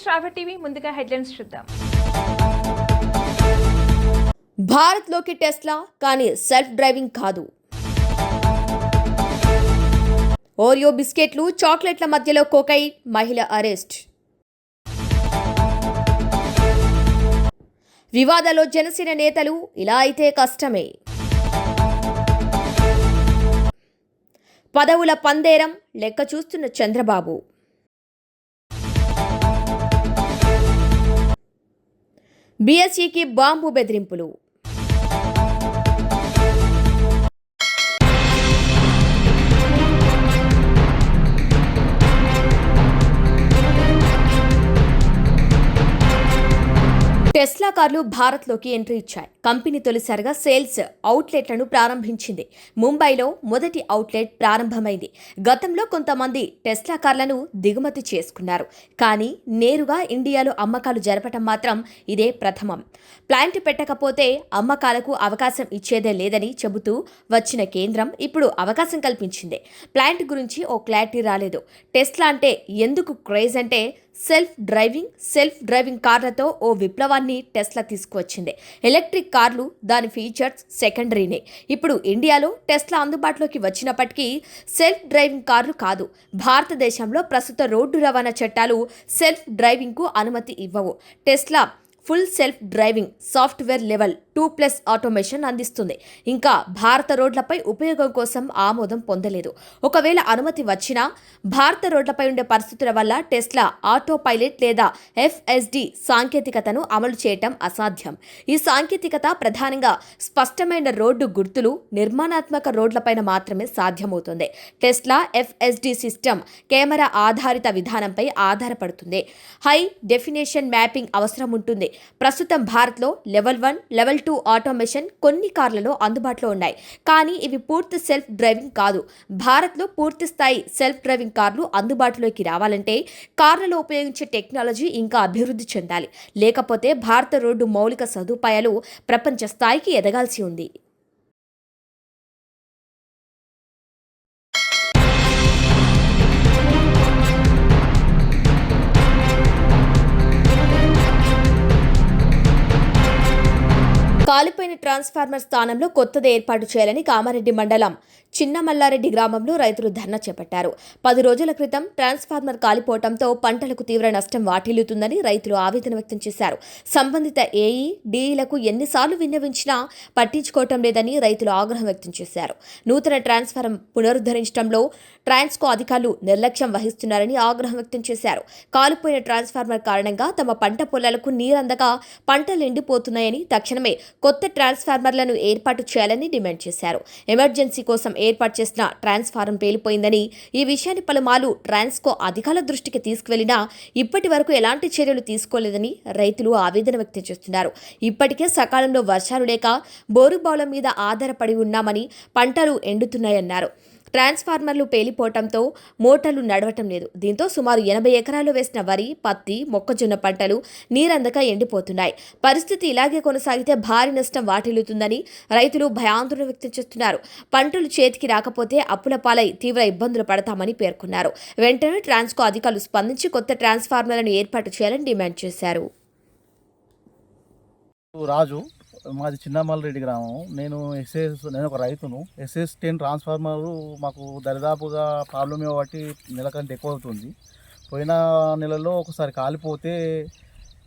శ్రావ్య TV ముందుగా headlines చూద్దాం. భారత్లోకి Tesla కానీ సెల్ఫ్ డ్రైవింగ్ కాదు. ఓరియో బిస్కెట్లు, చాక్లెట్ల మధ్యలో కోకైన్, మహిళ అరెస్ట్. వివాదాల్లో జనసేన నేతలు ఇలా అయితే కష్టమే. పదవుల పందేరం లెక్క చూస్తున్న చంద్రబాబు. బీఎస్ఈకి బాంబు బెదిరింపులు. టెస్లా కార్లు భారత్లోకి ఎంట్రీ ఇచ్చాయి. కంపెనీ తొలిసారిగా సేల్స్ అవుట్లెట్లను ప్రారంభించింది. ముంబైలో మొదటి అవుట్లెట్ ప్రారంభమైంది. గతంలో కొంతమంది టెస్లా కార్లను దిగుమతి చేసుకున్నారు. కానీ నేరుగా ఇండియాలో అమ్మకాలు జరపటం మాత్రం ఇదే ప్రథమం. ప్లాంట్ పెట్టకపోతే అమ్మకాలకు అవకాశం ఇచ్చేదే లేదని చెబుతూ వచ్చిన కేంద్రం ఇప్పుడు అవకాశం కల్పించింది. ప్లాంట్ గురించి ఓ క్లారిటీ రాలేదు. టెస్లా అంటే ఎందుకు క్రేజ్ అంటే సెల్ఫ్ డ్రైవింగ్ కార్లతో ఓ విప్లవాన్ని టెస్లా తీసుకువచ్చింది. ఎలక్ట్రిక్ కార్లు దాని ఫీచర్స్ సెకండరీనే. ఇప్పుడు ఇండియాలో టెస్లా అందుబాటులోకి వచ్చినప్పటికీ సెల్ఫ్ డ్రైవింగ్ కార్లు కాదు. భారతదేశంలో ప్రస్తుత రోడ్డు రవాణా చట్టాలు సెల్ఫ్ డ్రైవింగ్కు అనుమతి ఇవ్వవు. Tesla full self driving software level 2+ automation అందిస్తుంది. ఇంకా భారత రోడ్లపై ఉపయోగం కోసం ఆమోదం పొందలేదు. ఒకవేళ అనుమతి వచ్చినా భారత రోడ్లపై ఉండే పరిస్థితుల వల్ల టెస్లా ఆటో పైలట్ లేదా FSD సాంకేతికతను అమలు చేయటం అసాధ్యం. ఈ సాంకేతికత ప్రధానంగా స్పష్టమైన రోడ్డు గుర్తులు, నిర్మాణాత్మక రోడ్లపైన మాత్రమే సాధ్యమవుతుంది. టెస్లా FSD సిస్టమ్ కెమెరా ఆధారిత విధానంపై ఆధారపడుతుంది. హై డెఫినేషన్ మ్యాపింగ్ అవసరం ఉంటుంది. ప్రస్తుతం భారత్లో లెవెల్ 1, లెవెల్ 2 ఆటోమేషన్ కొన్ని కార్లలో అందుబాటులో ఉన్నాయి. కానీ ఇవి పూర్తి సెల్ఫ్ డ్రైవింగ్ కాదు. భారత్లో పూర్తి స్థాయి సెల్ఫ్ డ్రైవింగ్ కార్లు అందుబాటులోకి రావాలంటే కార్లలో ఉపయోగించే టెక్నాలజీ ఇంకా అభివృద్ధి చెందాలి. లేకపోతే భారత రోడ్డు మౌలిక సదుపాయాలు ప్రపంచ స్థాయికి ఎదగాల్సి ఉంది. కాలిపోయిన ట్రాన్స్ఫార్మర్ స్థానంలో కొత్తది ఏర్పాటు చేయాలని కామారెడ్డి మండలం చిన్నమల్లారెడ్డి గ్రామంలో రైతులు ధర్నా చేపట్టారు. 10 రోజుల క్రితం ట్రాన్స్ఫార్మర్ కాలిపోవడంతో పంటలకు తీవ్ర నష్టం వాటిల్లుతుందని రైతులు ఆవేదన వ్యక్తం చేశారు. సంబంధిత ఏఈ, డీఈలకు ఎన్నిసార్లు విన్నవించినా పట్టించుకోవటం లేదని రైతులు ఆగ్రహం వ్యక్తం చేశారు. నూతన ట్రాన్స్ఫార్మర్ పునరుద్ధరించడంలో ట్రాన్స్కో అధికారులు నిర్లక్ష్యం వహిస్తున్నారని ఆగ్రహం వ్యక్తం చేశారు. కాలిపోయిన ట్రాన్స్ఫార్మర్ కారణంగా తమ పంట పొలాలకు నీరందక పంటలు ఎండిపోతున్నాయని తక్షణమే కొత్త ట్రాన్స్ఫార్మర్లను ఏర్పాటు చేయాలని డిమాండ్ చేశారు. ఎమర్జెన్సీ కోసం ఏర్పాటు చేసిన ట్రాన్స్ఫార్మర్ పేలిపోయిందని, ఈ విషయాన్ని పలుమార్లు ట్రాన్స్కో అధికారుల దృష్టికి తీసుకువెళ్లినా ఇప్పటి వరకు ఎలాంటి చర్యలు తీసుకోలేదని రైతులు ఆవేదన వ్యక్తం చేస్తున్నారు. ఇప్పటికే సకాలంలో వర్షాలు లేక బోరుబావుల మీద ఆధారపడి ఉన్నామని పంటలు ఎండుతున్నాయన్నారు. ట్రాన్స్ఫార్మర్లు పేలిపోవడంతో మోటార్లు నడవటం లేదు. దీంతో సుమారు 80 ఎకరాల్లో వేసిన వరి, పత్తి, మొక్కజొన్న పంటలు నీరందక ఎండిపోతున్నాయి. పరిస్థితి ఇలాగే కొనసాగితే భారీ నష్టం వాటిల్లుతుందని రైతులు భయాందోళన వ్యక్తం చేస్తున్నారు. పంటలు చేతికి రాకపోతే అప్పుల పాలై తీవ్ర ఇబ్బందులు పడతామని పేర్కొన్నారు. వెంటనే ట్రాన్స్కో అధికారులు స్పందించి కొత్త ట్రాన్స్ఫార్మర్లను ఏర్పాటు చేయాలని డిమాండ్ చేశారు. రాజు, మాది చిన్నమల్లారెడ్డి గ్రామం. నేను ఒక రైతును. SS10 ట్రాన్స్ఫార్మరు మాకు దరిదాపుగా ప్రాబ్లం బట్టి నెల కంటే ఎక్కువ అవుతుంది. పోయిన నెలలో ఒకసారి కాలిపోతే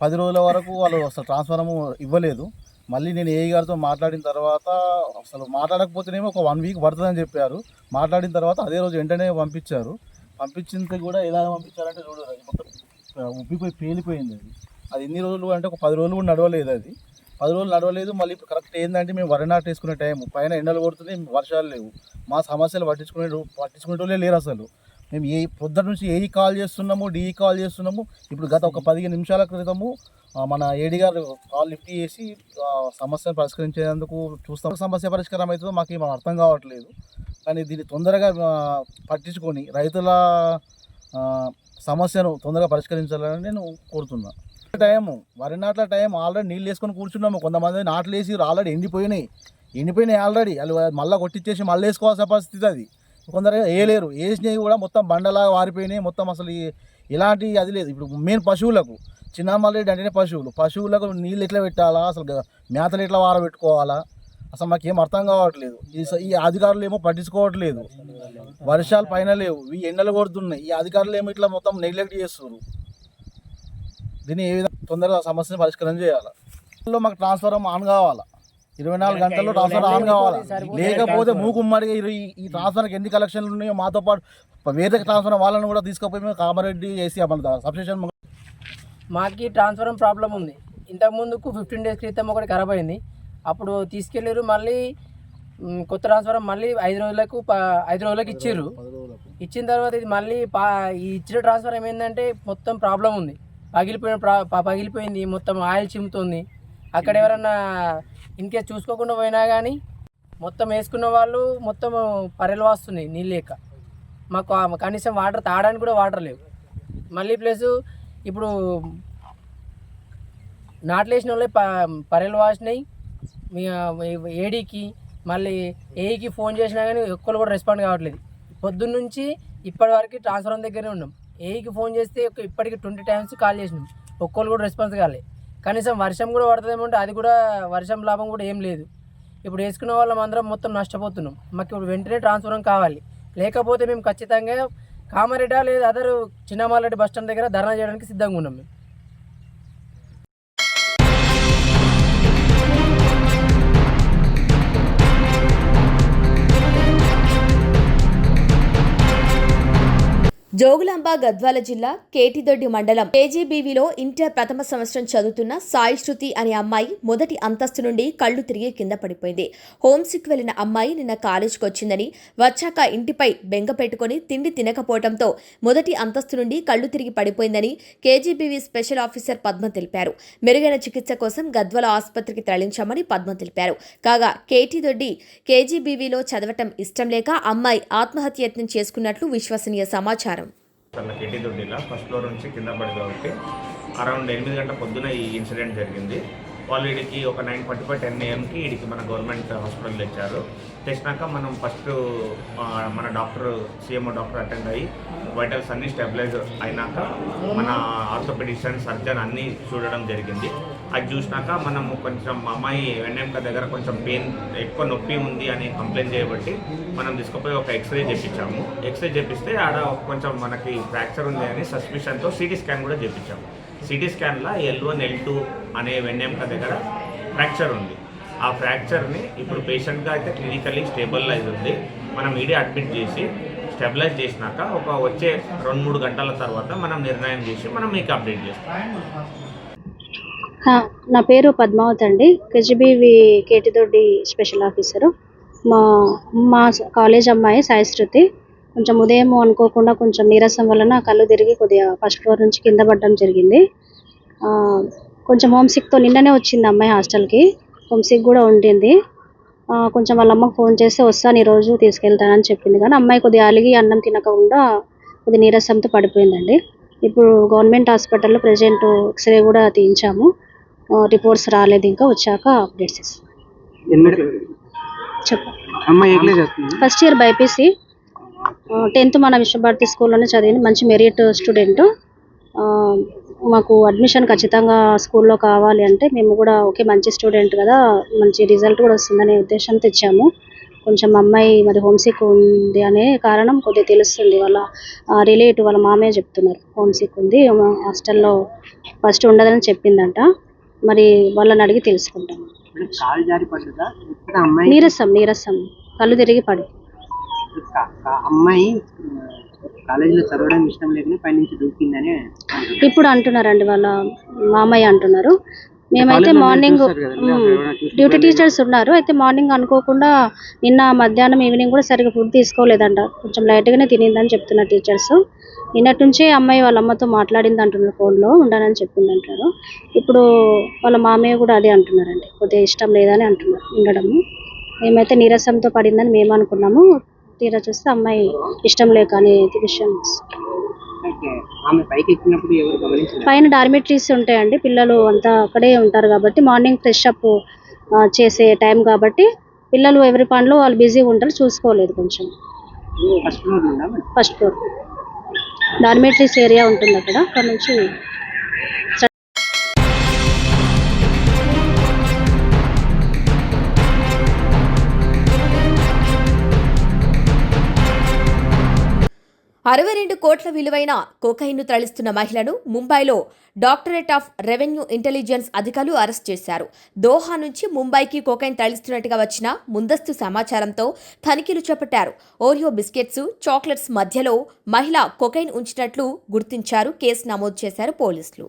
10 రోజుల వరకు వాళ్ళు అసలు ట్రాన్స్ఫార్మర్ ఇవ్వలేదు. మళ్ళీ నేను ఏఈ గారితో మాట్లాడిన తర్వాత అసలు మాట్లాడకపోతేనేమో ఒక 1 వీక్ పడుతుందని చెప్పారు. మాట్లాడిన తర్వాత అదే రోజు వెంటనే పంపించారు. పంపించింది కూడా ఎలా పంపించారంటే చూడు, మొత్తం ఉబ్బిపోయి పేలిపోయింది. అది ఎన్ని రోజులు అంటే ఒక 10 రోజులు కూడా నడవలేదు. అది 10 రోజులు నడవలేదు. మళ్ళీ ఇప్పుడు కరెక్ట్ ఏంటంటే మేము వరి నాటేసుకునే టైం, పైన ఎండలు కొడుతుంది, వర్షాలు లేవు. మా సమస్యలు పట్టించుకునేటోళ్ళే లేరు అసలు. మేము పొద్దున్న నుంచి ఏఈ కాల్ చేస్తున్నాము, డీఈ కాల్ చేస్తున్నాము. ఇప్పుడు గత ఒక 15 నిమిషాల క్రితము మన ఏడీ గారు కాల్ లిఫ్ట్ చేసి సమస్యను పరిష్కరించేందుకు చూస్తాము. సమస్య పరిష్కారం అవుతుందో మాకు ఏమో అర్థం కావట్లేదు. కానీ దీన్ని తొందరగా పట్టించుకొని రైతుల సమస్యను తొందరగా పరిష్కరించాలని నేను కోరుతున్నాను. టైము వరి నాట్ల టైం ఆల్రెడీ నీళ్ళు వేసుకొని కూర్చున్నాము. కొంతమంది నాట్లు వేసి ఆల్రెడీ ఎండిపోయినాయి ఆల్రెడీ. వాళ్ళు మళ్ళీ కొట్టించేసి మళ్ళీ వేసుకోవాల్సిన పరిస్థితి. అది కొందరు వేయలేరు. వేసినవి కూడా మొత్తం బండలాగా వారిపోయినాయి. మొత్తం అసలు ఇలాంటి అది లేదు. ఇప్పుడు మెయిన్ పశువులకు చిన్నమల్రెడ్డి అంటేనే పశువులకు నీళ్ళు ఎట్లా పెట్టాలా, అసలు మేతలు ఎట్లా వారబెట్టుకోవాలా, అసలు మాకేం అర్థం కావట్లేదు. ఈ అధికారులు ఏమో పట్టించుకోవట్లేదు. వర్షాలు పైన లేవు, ఈ ఎండలు కొడుతున్నాయి, ఈ అధికారులు ఏమో ఇట్లా మొత్తం నెగ్లెక్ట్ చేస్తున్నారు. దీన్ని ఏ విధంగా తొందరగా సమస్యను పరిష్కారం చేయాలి. మాకు ట్రాన్స్ఫార్మర్ ఆన్ కావాలా, 24 గంటల్లో ట్రాన్స్ఫర్ ఆన్ కావాలా. లేకపోతే మూకుమ్మడిగా ఈ ట్రాన్స్ఫర్కి ఎన్ని కలెక్షన్లు ఉన్నాయో మాతో పాటు వేరే ట్రాన్స్ఫర్ వాళ్ళని కూడా తీసుకుపోయి మేము కామారెడ్డి ఏసీ సబ్స్టేషన్. మాకు ట్రాన్స్ఫార్మర్ ప్రాబ్లం ఉంది. ఇంతకుముందుకు 15 డేస్ క్రితం ఒకటి ఖరాబ్ అయింది. అప్పుడు తీసుకెళ్ళారు. మళ్ళీ కొత్త ట్రాన్స్ఫార్మర్ మళ్ళీ 5 రోజులకు ఇచ్చారు. ఇచ్చిన తర్వాత ఇది మళ్ళీ ఈ ఇచ్చిన ట్రాన్స్ఫర్ ఏమైందంటే మొత్తం ప్రాబ్లం ఉంది. పగిలిపోయింది, మొత్తం ఆయిల్ చిమ్ముతుంది. అక్కడ ఎవరన్నా ఇన్కేస్ చూసుకోకుండా పోయినా కానీ మొత్తం వేసుకున్న వాళ్ళు మొత్తం పర్రెలు వాస్తున్నాయి నీళ్ళు లేక. మాకు కనీసం వాటర్ తాగడానికి కూడా వాటర్ లేవు. మళ్ళీ ప్లస్ ఇప్పుడు నాట్లు వేసిన వాళ్ళే పర్రెలు వాసినాయి. ఏడీకి మళ్ళీ ఏఈకి ఫోన్ చేసినా కానీ ఒక్కరు కూడా రెస్పాండ్ కావట్లేదు. పొద్దున్న నుంచి ఇప్పటి వరకు ట్రాన్స్ఫార్మర్ దగ్గరే ఉన్నాం. ఏఈకి ఫోన్ చేస్తే ఇప్పటికి 20 టైమ్స్ కాల్ చేసినాం, ఒక్కరు కూడా రెస్పాన్స్ కాలేదు. కనీసం వర్షం కూడా పడుతుందేమో అంటే అది కూడా వర్షం లాభం కూడా ఏం లేదు. ఇప్పుడు వేసుకున్న వాళ్ళం అందరం మొత్తం నష్టపోతున్నాం. మాకు ఇప్పుడు వెంటనే ట్రాన్స్ఫార్మర్ కావాలి. లేకపోతే మేము ఖచ్చితంగా కామారెడ్డి లేదా అదర్ చిన్నమల్రెడ్డి బస్ స్టాండ్ దగ్గర ధర్నా చేయడానికి సిద్ధంగా ఉన్నాం మేము. జోగులాంబ గద్వాల జిల్లా కేటిదొడ్డి మండలం కేజీబీవీలో ఇంటర్ ప్రథమ సంవత్సరం చదువుతున్న సాయి శృతి అనే అమ్మాయి మొదటి అంతస్తు నుండి కళ్లు తిరిగి కింద పడిపోయింది. హోంసిక్ వెళ్లిన అమ్మాయి నిన్న కాలేజీకి వచ్చిందని, వచ్చాక ఇంటిపై బెంగ పెట్టుకుని తిండి తినకపోవడంతో మొదటి అంతస్తు నుండి కళ్లు తిరిగి పడిపోయిందని కేజీబీవీ స్పెషల్ ఆఫీసర్ పద్మ తెలిపారు. మెరుగైన చికిత్స కోసం గద్వాల ఆసుపత్రికి తరలించామని పద్మ తెలిపారు. కాగా కేటిదొడ్డి కేజీబీవీలో చదవటం ఇష్టం లేక అమ్మాయి ఆత్మహత్య యత్నం చేసుకున్నట్లు విశ్వసనీయ సమాచారం. కేటీదొడ్డిలో ఫస్ట్ ఫ్లోర్ నుంచి కింద పడి కాబట్టి అరౌండ్ 8 గంటల పొద్దున ఈ ఇన్సిడెంట్ జరిగింది. వాళ్ళు వీడికి ఒక 9:45 10 AM వీడికి మన గవర్నమెంట్ హాస్పిటల్ తెచ్చారు. తెచ్చినాక మనం ఫస్ట్ మన డాక్టర్ సిఎంఓ డాక్టర్ అటెండ్ అయ్యి వైటల్స్ అన్నీ స్టెబిలైజ్ అయినాక మన ఆర్థోపెడిషియన్ సర్జన్ అన్నీ చూడడం జరిగింది. అది చూసినాక మనం కొంచెం అమ్మాయి వెన్నెంక దగ్గర కొంచెం పెయిన్ ఎక్కువ నొప్పి ఉంది అని కంప్లైంట్ చేయబట్టి మనం తీసుకుపోయి ఒక ఎక్స్రే చేయించాము. ఎక్స్రే చేపిస్తే ఆడ కొంచెం మనకి ఫ్రాక్చర్ ఉంది అని సస్పిషన్తో సిటీ స్కాన్ కూడా చేయించాము. సిటీ స్కాన్లో L1 L2 అనే వెన్నెంక దగ్గర ఫ్రాక్చర్ ఉంది. ఆ ఫ్రాక్చర్ని ఇప్పుడు పేషెంట్గా అయితే క్లినికల్లీ స్టేబులైజ్ ఉంది. మనం ఈడే అడ్మిట్ చేసి స్టెబిలైజ్ చేసినాక ఒక వచ్చే 2-3 గంటల తర్వాత మనం నిర్ణయం చేసి మనం మీకు అప్డేట్ చేస్తాం. నా పేరు పద్మావతి అండి, కేజీబీవీ కేటిదొడ్డి స్పెషల్ ఆఫీసరు. మా కాలేజ్ అమ్మాయి సాయి శృతి కొంచెం ఉదయం అనుకోకుండా కొంచెం నీరసం వలన కళ్ళు తిరిగి కొద్దిగా ఫస్ట్ ఫ్లోర్ నుంచి కింద పడడం జరిగింది. కొంచెం హోమ్సిక్తో నిన్ననే వచ్చింది అమ్మాయి హాస్టల్కి. హోమ్సిక్ కూడా ఉండింది. కొంచెం వాళ్ళ అమ్మకు ఫోన్ చేస్తే వస్తాను ఈరోజు తీసుకెళ్తానని చెప్పింది. కానీ అమ్మాయి కొద్దిగా అలిగి అన్నం తినకుండా కొద్దిగా నీరసంతో పడిపోయిందండి. ఇప్పుడు గవర్నమెంట్ హాస్పిటల్లో ప్రజెంట్ ఎక్స్రే కూడా తీయించాము. రిపోర్ట్స్ రాలేదు, ఇంకా వచ్చాక అప్డేట్స్ ఇస్తాం. చెప్పండి. ఫస్ట్ ఇయర్ బైపీసీ, 10th మన విశ్వభారతి స్కూల్లోనే చదివింది. మంచి మెరిట్ స్టూడెంట్. మాకు అడ్మిషన్ ఖచ్చితంగా స్కూల్లో కావాలి అంటే మేము కూడా ఓకే మంచి స్టూడెంట్ కదా, మంచి రిజల్ట్ కూడా వస్తుందనే ఉద్దేశంతో ఇచ్చాము. కొంచెం అమ్మాయి మరి హోమ్సిక్ ఉంది అనే కారణం కొద్దిగా తెలుస్తుంది. వాళ్ళ రిలేటివ్ వాళ్ళ మామయ్య చెప్తున్నారు హోమ్సిక్ ఉంది, హాస్టల్లో ఫస్ట్ ఉండదని చెప్పిందంట. మరి వాళ్ళని అడిగి తెలుసుకుంటాము. నీరసం కళ్ళు తిరిగి పడి అమ్మాయి కాలేజీలో చదవడం ఇష్టం లేకనే పైనుంచి దూకిందని ఇప్పుడు అంటున్నారండి, వాళ్ళ మామయ్య అంటున్నారు. మేమైతే మార్నింగ్ డ్యూటీ టీచర్స్ ఉన్నారు. అయితే మార్నింగ్ అనుకోకుండా నిన్న మధ్యాహ్నం ఈవినింగ్ కూడా సరిగ్గా ఫుడ్ తీసుకోలేదంట, కొంచెం లైట్గానే తినిందని చెప్తున్నారు టీచర్స్. నిన్నటి నుంచే అమ్మాయి వాళ్ళ అమ్మతో మాట్లాడింది అంటున్నారు, ఫోన్లో ఉండనని చెప్పింది అంటారు. ఇప్పుడు వాళ్ళ మామయ్య కూడా అదే అంటున్నారండి, కొద్దిగా ఇష్టం లేదని అంటున్నారు ఉండడము. మేమైతే నీరసంతో పడిందని మేము అనుకున్నాము, తీరా చూస్తే అమ్మాయి ఇష్టం లేక అనే విషయం. పైన డార్మిటరీస్ ఉంటాయండి, పిల్లలు అంతా అక్కడే ఉంటారు కాబట్టి మార్నింగ్ ఫ్రెష్ అప్ చేసే టైం కాబట్టి పిల్లలు ఎవరి పనిలో వాళ్ళు బిజీగా ఉంటారు, చూసుకోలేదు కొంచెం. ఫస్ట్ ఫ్లోర్ డార్మేటరీస్ ఏరియా ఉంటుంది అక్కడ నుంచి $62 కోట్ల విలువైన కోకైన్ను తరలిస్తున్న మహిళను ముంబైలో డాక్టరేట్ ఆఫ్ రెవెన్యూ ఇంటెలిజెన్స్ అధికారులు అరెస్ట్ చేశారు. దోహా నుంచి ముంబైకి కోకైన్ తరలిస్తున్నట్టుగా వచ్చిన ముందస్తు సమాచారంతో తనిఖీలు చేపట్టారు. ఓరియో బిస్కెట్స్, చాక్లెట్స్ మధ్యలో మహిళ కోకైన్ ఉంచినట్లు గుర్తించారు. కేసు నమోదు చేశారు పోలీసులు.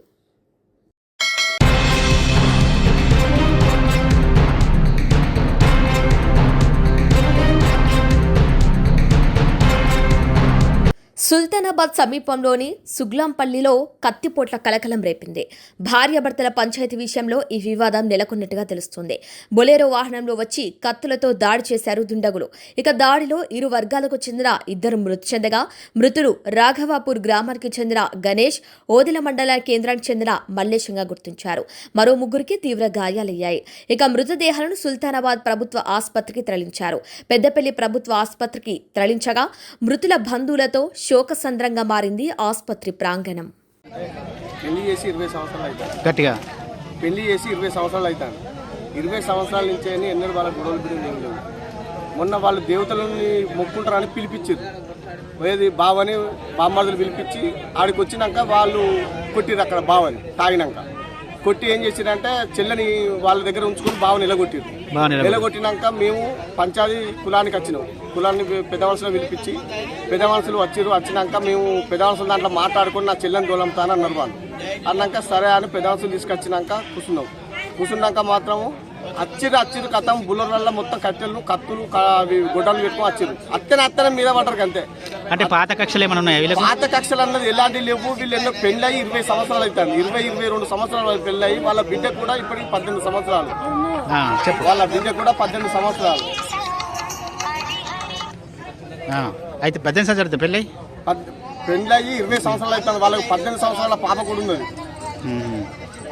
సుల్తానాబాద్ సమీపంలోని సుగ్లాంపల్లిలో కత్తిపోట్ల కలకలం రేపింది. భార్యాభర్తల పంచాయతీ విషయంలో ఈ వివాదం నెలకొన్నట్టుగా తెలుస్తుంది. బొలేరో వాహనంలో వచ్చి కత్తులతో దాడి చేశారు దుండగులు. ఇక దాడిలో ఇరు వర్గాలకు చెందిన 2 మృతి చెందగా, మృతులు రాఘవాపూర్ గ్రామానికి చెందిన గణేష్, ఓదెల మండల కేంద్రానికి చెందిన మల్లేశంగా గుర్తించారు. మరో 3కి తీవ్ర గాయాలయ్యాయి. ఇక మృతదేహాలను సుల్తానాబాద్ ప్రభుత్వ ఆసుపత్రికి తరలించారు. పెద్దపల్లి ప్రభుత్వ ఆసుపత్రికి తరలించగా మృతుల బంధువులతో శోకసంద్రంగా మారింది ఆసుపత్రి ప్రాంగణం. పెళ్లి చేసి 20 సంవత్సరాలు అవుతాను. గట్టిగా పెళ్లి చేసి 20 సంవత్సరాలు అవుతాను. 20 సంవత్సరాల నుంచి అని ఎన్నడూ వాళ్ళ గొడవలు బిడ్డలు లేవు. మొన్న వాళ్ళు దేవతలని మొక్కుంటారని పిలిపించారు. ఏది బావని బామ్మర్దులు పిలిపించి ఆడికి వచ్చినాక వాళ్ళు కొట్టిరు. అక్కడ బావని తాగినాక కొట్టి ఏం చేసిరంటే చెల్లని వాళ్ళ దగ్గర ఉంచుకొని బావని నిలగొట్టిరు. నిలగొట్టినాక మేము పంచాయతీ కులానికి వచ్చినాం. కులాన్ని పెద్ద మనుషులు పిలిపించి పెద్ద మనుషులు వచ్చినాక మేము పెద్ద మనుషులు దాంట్లో మాట్లాడుకొని నా చెల్లెని దొలంతాను అన్నారు వాళ్ళు. అన్నాక సరే అని పెద్ద మనుషులు తీసుకొచ్చినాక కూర్చున్నాక మాత్రము అచ్చిరు కథం బుల్లర్ల మొత్తం కట్టెలు కత్తులు గొడ్డలు పెట్టుకుని అత్తనే మీద పడ్డారు అంతే. అంటే పాత కక్షలు ఏమైనా ఉన్నాయా? పాత కక్షలు అన్నది ఎలాంటి లేవు. వీళ్ళు ఎన్నో పెళ్ళయి 20 సంవత్సరాలు అవుతారు. 22 సంవత్సరాలు పెళ్ళయి వాళ్ళ బిడ్డ కూడా ఇప్పటికి 18 సంవత్సరాలు. వాళ్ళ బిడ్డ కూడా 18 సంవత్సరాలు. అయితే 18 సంవత్సరాలు పెళ్ళయి 20 సంవత్సరాలు అవుతుంది. వాళ్ళకి 18 సంవత్సరాల పాప కూడా ఉన్నది.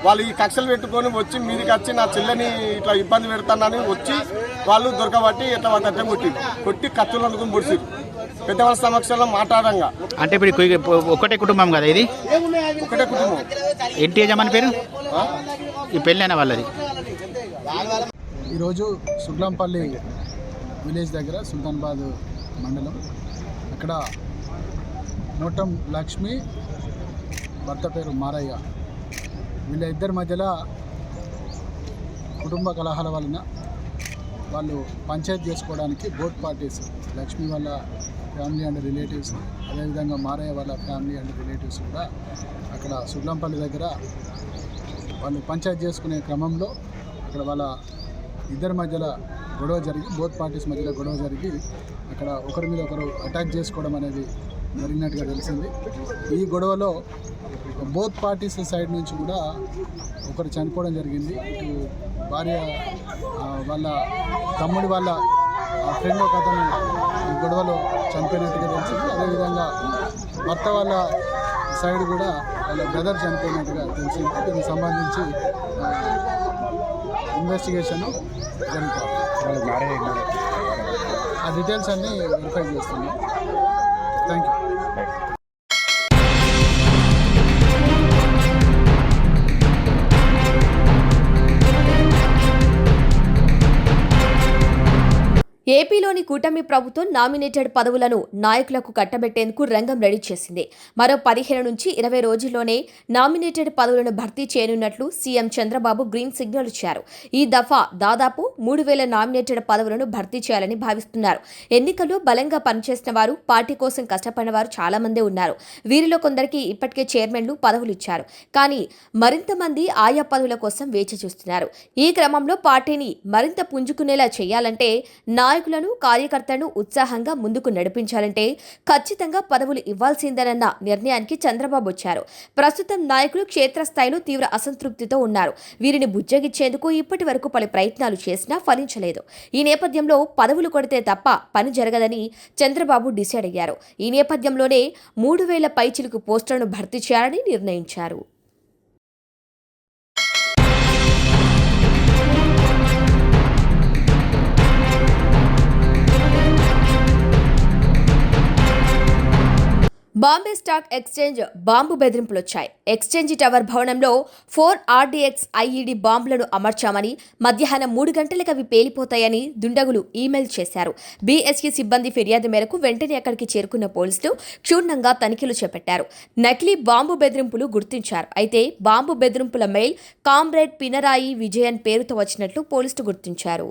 వాళ్ళు ఈ కక్షలు పెట్టుకొని వచ్చి మీదికి వచ్చి నా చెల్లెని ఇట్లా ఇబ్బంది పెడతానని వచ్చి వాళ్ళు దొరకబట్టి ఎట్లా అట్టం కొట్టి కత్తులు అనుకుని పొడిచిరు పెద్ద వాళ్ళ సమక్షంలో మాట్లాడంగా. అంటే ఇప్పుడు ఒకటే కుటుంబం కదా ఇది? ఒకటే కుటుంబం. ఏంటి యజమాని పేరు? ఈ పెళ్ళి అయిన వాళ్ళది. ఈరోజు సుగ్లాంపల్లి విలేజ్ దగ్గర సుల్తానాబాద్ మండలం అక్కడ నోటం లక్ష్మి, భర్త పేరు మారయ్య, వీళ్ళ ఇద్దరి మధ్యలో కుటుంబ కలహాల వలన వాళ్ళు పంచాయతీ చేసుకోవడానికి బోత్ పార్టీస్, లక్ష్మి వాళ్ళ ఫ్యామిలీ అండ్ రిలేటివ్స్, అదేవిధంగా మారయ్య వాళ్ళ ఫ్యామిలీ అండ్ రిలేటివ్స్ కూడా అక్కడ సుగ్లాంపల్లి దగ్గర వాళ్ళు పంచాయతీ చేసుకునే క్రమంలో అక్కడ వాళ్ళ ఇద్దరి మధ్యలో గొడవ జరిగి, బోత్ పార్టీస్ మధ్యలో గొడవ జరిగి అక్కడ ఒకరి మీద ఒకరు అటాక్ చేసుకోవడం అనేది జరిగినట్టుగా తెలిసింది. ఈ గొడవలో బోత్ పార్టీస్ సైడ్ నుంచి కూడా ఒకరు చనిపోవడం జరిగింది. ఇటు భార్య వాళ్ళ తమ్ముడి వాళ్ళ ఫ్రెండ్ ఒక అతను ఈ గొడవలో చనిపోయినట్టుగా తెలిసింది. అదేవిధంగా భర్త వాళ్ళ సైడ్ కూడా వాళ్ళ బ్రదర్ చనిపోయినట్టుగా తెలిసింది. దీనికి సంబంధించి ఇన్వెస్టిగేషన్ జరుగుతుంది. ఆ డీటెయిల్స్ అన్నీ వెరిఫై చేస్తున్నాం. Thank you. ఏపీలోని కూటమి ప్రభుత్వం నామినేటెడ్ పదవులను నాయకులకు కట్టబెట్టేందుకు రంగం రెడీ చేసింది. మరో 15 నుంచి 20 రోజుల్లోనే నామినేటెడ్ పదవులను భర్తీ చేయనున్నట్లు సీఎం చంద్రబాబు గ్రీన్ సిగ్నల్ ఇచ్చారు. ఈ దఫా దాదాపు 3000 నామినేటెడ్ పదవులను భర్తీ చేయాలని భావిస్తున్నారు. ఎన్నికల్లో బలంగా పనిచేసిన వారు, పార్టీ కోసం కష్టపడిన వారు చాలా మందే ఉన్నారు. వీరిలో కొందరికి ఇప్పటికే చైర్మన్లు పదవులు ఇచ్చారు. కానీ మరింత మంది ఆయా పదవుల కోసం వేచి చూస్తున్నారు. ఈ క్రమంలో పార్టీని మరింత పుంజుకునేలా చేయాలంటే నాయకులను, కార్యకర్తలను ఉత్సాహంగా ముందుకు నడిపించాలంటే ఖచ్చితంగా పదవులు ఇవ్వాల్సిందేనన్న నిర్ణయానికి చంద్రబాబు వచ్చారు. ప్రస్తుతం నాయకులు క్షేత్రస్థాయిలో తీవ్ర అసంతృప్తితో ఉన్నారు. వీరిని బుజ్జగిచ్చేందుకు ఇప్పటి వరకు పలు ప్రయత్నాలు చేసినా ఫలించలేదు. ఈ నేపథ్యంలో పదవులు కొడితే తప్ప పని జరగదని చంద్రబాబు డిసైడ్ అయ్యారు. ఈ నేపథ్యంలోనే 3000 పైచిలుకు పోస్టులను భర్తీ చేయాలని నిర్ణయించారు. బాంబే స్టాక్ ఎక్స్చేంజ్ బాంబు బెదిరింపులొచ్చాయి. ఎక్స్చేంజ్ టవర్ భవనంలో 4 RDX IED బాంబులను అమర్చామని, మధ్యాహ్నం 3 గంటలకు అవి పేలిపోతాయని దుండగులు ఈమెయిల్ చేశారు. BSE సిబ్బంది ఫిర్యాదు మేరకు వెంటనే అక్కడికి చేరుకున్న పోలీసులు క్షుణ్ణంగా తనిఖీలు చేపట్టారు. నకిలీ బాంబు బెదిరింపులు గుర్తించారు. అయితే బాంబు బెదిరింపుల మెయిల్ కామ్రేడ్ పినరాయి విజయన్ పేరుతో వచ్చినట్లు పోలీసులు గుర్తించారు.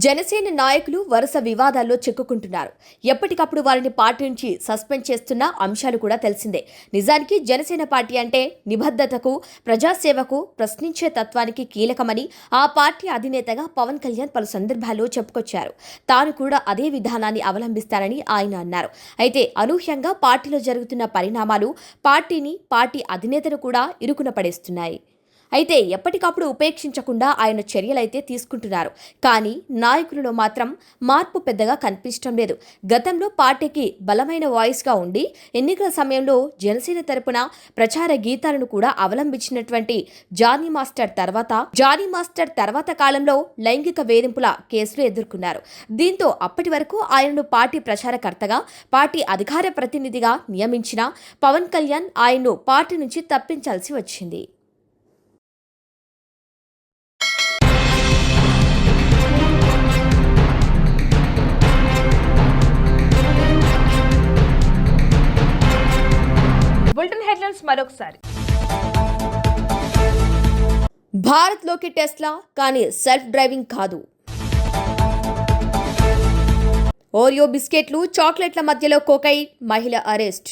జనసేన నాయకులు వరుస వివాదాల్లో చిక్కుకుంటున్నారు. ఎప్పటికప్పుడు వారిని పార్టీ నుంచి సస్పెండ్ చేస్తున్న అంశాలు కూడా తెలిసిందే. నిజానికి జనసేన పార్టీ అంటే నిబద్ధతకు, ప్రజాసేవకు, ప్రశ్నించే తత్వానికి కీలకమని ఆ పార్టీ అధినేతగా పవన్ కళ్యాణ్ పలు సందర్భాల్లో చెప్పుకొచ్చారు. తాను కూడా అదే విధానాన్ని అవలంబిస్తానని ఆయన అన్నారు. అయితే అనూహ్యంగా పార్టీలో జరుగుతున్న పరిణామాలు పార్టీని, పార్టీ అధినేతను కూడా ఇరుకున పడేస్తున్నాయి. అయితే ఎప్పటికప్పుడు ఉపేక్షించకుండా ఆయన చర్యలైతే తీసుకుంటున్నారు. కానీ నాయకులలో మాత్రం మార్పు పెద్దగా కనిపించడం లేదు. గతంలో పార్టీకి బలమైన వాయిస్గా ఉండి ఎన్నికల సమయంలో జనసేన తరపున ప్రచార గీతాలను కూడా అవలంబించినటువంటి జానీ మాస్టర్ తర్వాత కాలంలో లైంగిక వేధింపుల కేసులు ఎదుర్కొన్నారు. దీంతో అప్పటి వరకు ఆయనను పార్టీ ప్రచారకర్తగా, పార్టీ అధికార ప్రతినిధిగా నియమించిన పవన్ కళ్యాణ్ ఆయన్ను పార్టీ నుంచి తప్పించాల్సి వచ్చింది. బులెటిన్ హెడ్లైన్స్ మరొకసారి. భారత్లోకి టెస్లా, కానీ సెల్ఫ్ డ్రైవింగ్ కాదు. ఓరియో బిస్కెట్లు, చాక్లెట్ల మధ్యలో కోకైన్, మహిళ అరెస్ట్.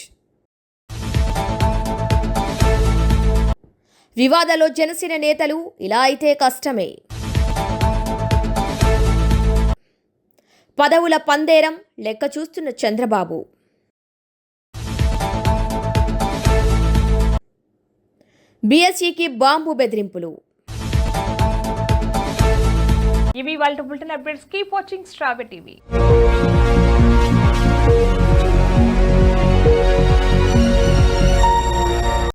వివాదాల్లో జనసేన నేతలు, ఇలా అయితే కష్టమే. పదవుల పందేరం లెక్క చూస్తున్న చంద్రబాబు. BSEకి బాంబు బెదిరింపులు. ఇవి వాళ్ళ బులెటిన్ అప్డేట్స్. కీప్ వాచింగ్ స్ట్రాబె టీవీ.